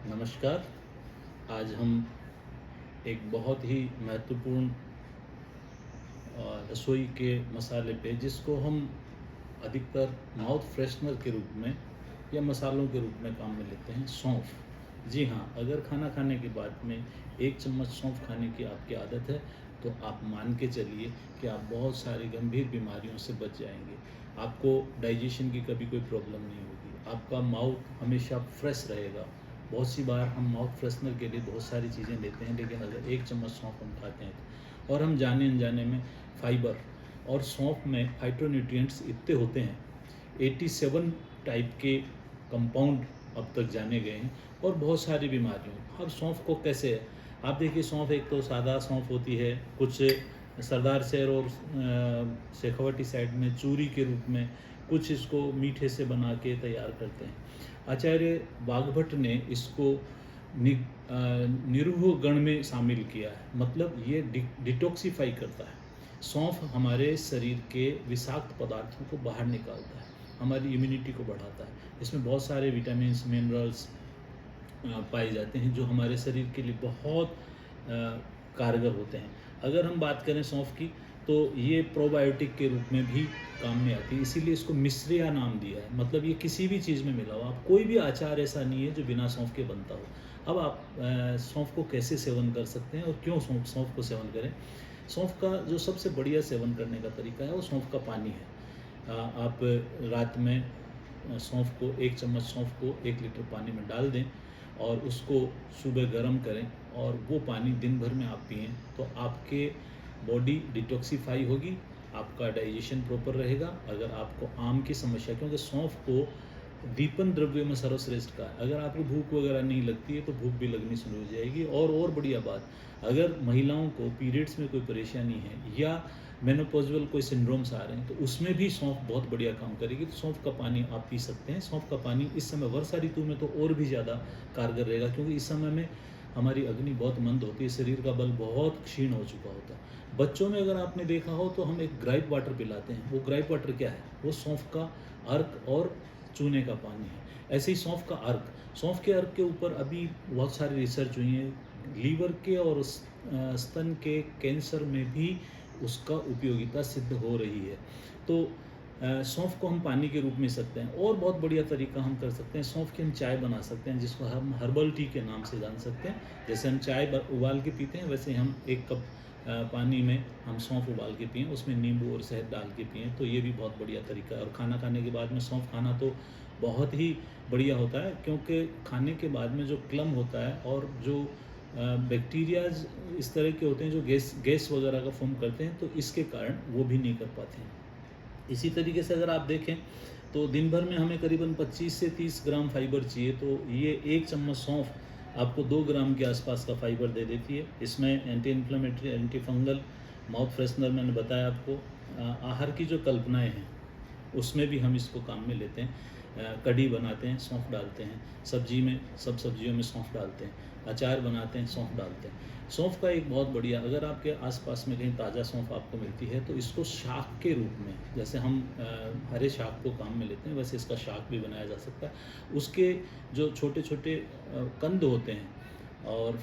नमस्कार। आज हम एक बहुत ही महत्वपूर्ण रसोई के मसाले पे जिसको हम अधिकतर माउथ फ्रेशनर के रूप में या मसालों के रूप में काम में लेते हैं, सौंफ। जी हाँ, अगर खाना खाने के बाद में 1 चम्मच सौंफ खाने की आपकी आदत है, तो आप मान के चलिए कि आप बहुत सारी गंभीर बीमारियों से बच जाएँगे। आपको डाइजेशन की कभी कोई प्रॉब्लम नहीं होगी, आपका माउथ हमेशा फ्रेश रहेगा। बहुत सी बार हम माउथ फ्रेशनर के लिए बहुत सारी चीज़ें लेते हैं, लेकिन अगर 1 चम्मच सौंफ हम खाते हैं तो, और हम जाने-अनजाने में फाइबर और सौंफ में फाइटोन्यूट्रिएंट्स इतने होते हैं, 87 टाइप के कंपाउंड अब तक जाने गए हैं और बहुत सारी बीमारियों। अब सौंफ को कैसे है, आप देखिए, सौंफ एक तो सादा सौंफ होती है, कुछ सरदार शहर और शेखावटी साइड में चूरी के रूप में, कुछ इसको मीठे से बना के तैयार करते हैं। आचार्य बागभट्ट ने इसको निरूह गण में शामिल किया है, मतलब ये डिटॉक्सिफाई करता है। सौंफ हमारे शरीर के विषाक्त पदार्थों को बाहर निकालता है, हमारी इम्यूनिटी को बढ़ाता है। इसमें बहुत सारे विटामिन्स, मिनरल्स पाए जाते हैं जो हमारे शरीर के लिए बहुत कारगर होते हैं। अगर हम बात करें सौंफ की, तो ये प्रोबायोटिक के रूप में भी काम में आती है, इसीलिए इसको मिश्रिया नाम दिया है। मतलब ये किसी भी चीज़ में मिला हो, आप कोई भी अचार ऐसा नहीं है जो बिना सौंफ के बनता हो। अब आप सौंफ को कैसे सेवन कर सकते हैं और क्यों सौंफ को सेवन करें। सौंफ का जो सबसे बढ़िया सेवन करने का तरीका है वो सौंफ का पानी है। आप रात में सौंफ को 1 चम्मच सौंफ को 1 लीटर पानी में डाल दें और उसको सुबह गर्म करें और वो पानी दिन भर में आप पिएँ, तो आपके बॉडी डिटॉक्सिफाई होगी, आपका डाइजेशन प्रॉपर रहेगा। अगर आपको आम की समस्या, क्योंकि सौंफ को दीपन द्रव्य में सर्वश्रेष्ठ का है, अगर आपको भूख वगैरह नहीं लगती है तो भूख भी लगनी शुरू हो जाएगी। और बढ़िया बात, अगर महिलाओं को पीरियड्स में कोई परेशानी है या मेनोपॉजल कोई सिंड्रोम्स आ रहे हैं, तो उसमें भी सौंफ बहुत बढ़िया काम करेगी। तो सौंफ का पानी आप पी सकते हैं। सौंफ का पानी इस समय वर्षा ऋतु में तो और भी ज़्यादा कारगर रहेगा, क्योंकि इस समय में हमारी अग्नि बहुत मंद होती है, शरीर का बल बहुत क्षीण हो चुका होता है। बच्चों में अगर आपने देखा हो तो हम एक ग्राइप वाटर पिलाते हैं। वो ग्राइप वाटर क्या है, वो सौंफ का अर्क और चूने का पानी है। ऐसे ही सौंफ का अर्क, सौंफ के अर्क के ऊपर अभी बहुत सारी रिसर्च हुई है। लीवर के और स्तन के कैंसर में भी उसका उपयोगिता सिद्ध हो रही है। तो सौंफ को हम पानी के रूप में सकते हैं। और बहुत बढ़िया तरीका हम कर सकते हैं, सौंफ की हम चाय बना सकते हैं, जिसको हम हर्बल टी के नाम से जान सकते हैं। जैसे हम चाय उबाल के पीते हैं, वैसे हम 1 कप पानी में हम सौंफ उबाल के पिएँ, उसमें नींबू और शहद डाल के पिएँ, तो ये भी बहुत बढ़िया तरीका है। और खाना खाने के बाद में सौंफ खाना तो बहुत ही बढ़िया होता है, क्योंकि खाने के बाद में जो क्लम होता है और जो बैक्टीरियाज इस तरह के होते हैं जो गैस वगैरह का फॉर्म करते हैं, तो इसके कारण वो भी नहीं कर पाते हैं। इसी तरीके से अगर आप देखें तो दिन भर में हमें करीबन 25 से 30 ग्राम फाइबर चाहिए, तो ये 1 चम्मच सौंफ आपको 2 ग्राम के आसपास का फाइबर दे देती है। इसमें anti inflammatory, anti fungal, mouth freshener मैंने बताया आपको। आहार की जो कल्पनाएं हैं उसमें भी हम इसको काम में लेते हैं। कढ़ी बनाते हैं, सौंफ डालते हैं, सब्जी में सब सब्जियों में सौंफ डालते हैं, अचार बनाते हैं, सौंफ डालते हैं। सौंफ का एक बहुत बढ़िया, अगर आपके आसपास में कहीं ताज़ा सौंफ आपको मिलती है तो इसको शाक के रूप में, जैसे हम हरे शाक को काम में लेते हैं, वैसे इसका शाक भी बनाया जा सकता है। उसके जो छोटे छोटे कंद होते हैं और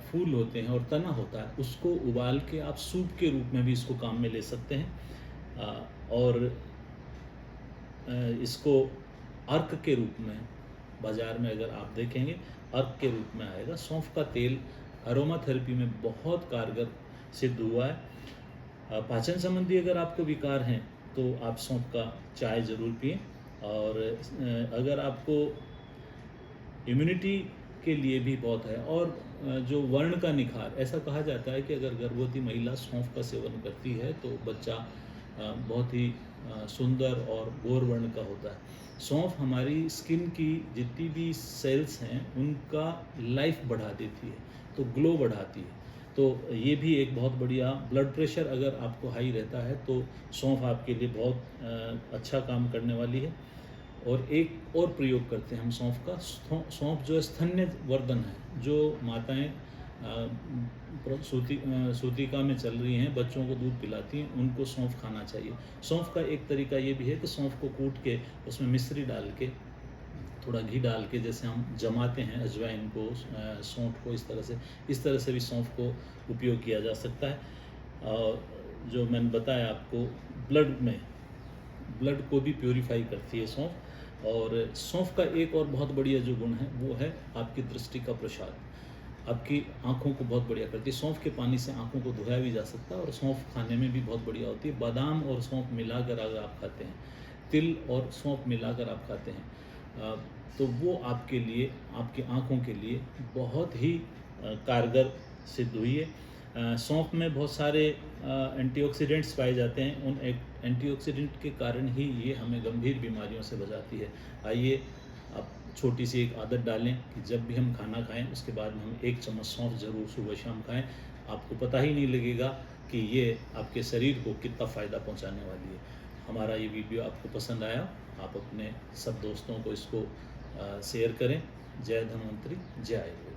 फूल होते हैं और तना होता है, उसको उबाल के आप सूप के रूप में भी इसको काम में ले सकते हैं। और इसको अर्क के रूप में बाज़ार में अगर आप देखेंगे, अर्क के रूप में आएगा। सौंफ का तेल अरोमा थेरेपी में बहुत कारगर सिद्ध हुआ है। पाचन संबंधी अगर आपको विकार हैं तो आप सौंफ का चाय ज़रूर पिएं। और अगर आपको इम्यूनिटी के लिए भी बहुत है। और जो वर्ण का निखार, ऐसा कहा जाता है कि अगर गर्भवती महिला सौंफ का सेवन करती है तो बच्चा बहुत ही सुंदर और गोर वर्ण का होता है। सौंफ हमारी स्किन की जितनी भी सेल्स हैं उनका लाइफ बढ़ा देती है, तो ग्लो बढ़ाती है। तो ये भी एक बहुत बढ़िया, ब्लड प्रेशर अगर आपको हाई रहता है तो सौंफ आपके लिए बहुत अच्छा काम करने वाली है। और एक और प्रयोग करते हैं हम सौंफ का। सौंफ जो है स्तन्य वर्धन है। जो माताएं सूतिका में चल रही हैं, बच्चों को दूध पिलाती हैं, उनको सौंफ खाना चाहिए। सौंफ का एक तरीका ये भी है कि सौंफ को कूट के उसमें मिश्री डाल के थोड़ा घी डाल के जैसे हम जमाते हैं अजवाइन को, सौंठ को, इस तरह से भी सौंफ को उपयोग किया जा सकता है। और जो मैंने बताया आपको, ब्लड को भी प्योरीफाई करती है सौंफ। और सौंफ का एक और बहुत बढ़िया जो गुण है वो है आपकी दृष्टि का प्रसार, आपकी आँखों को बहुत बढ़िया करती है। सौंफ के पानी से आँखों को धोया भी जा सकता है और सौंफ खाने में भी बहुत बढ़िया होती है। बादाम और सौंफ मिलाकर अगर आप खाते हैं, तिल और सौंफ मिलाकर आप खाते हैं, तो वो आपके लिए, आपकी आँखों के लिए बहुत ही कारगर सिद्ध हुई है। सौंफ में बहुत सारे एंटीऑक्सीडेंट्स पाए जाते हैं। उन एंटीऑक्सीडेंट के कारण ही ये हमें गंभीर बीमारियों से बचाती है। आइए आप छोटी सी एक आदत डालें कि जब भी हम खाना खाएं उसके बाद में हम 1 चम्मच सौंफ ज़रूर सुबह शाम खाएं। आपको पता ही नहीं लगेगा कि ये आपके शरीर को कितना फ़ायदा पहुंचाने वाली है। हमारा ये वीडियो आपको पसंद आया, आप अपने सब दोस्तों को इसको शेयर करें। जय धन्वंतरी, जय आयुर्वेद।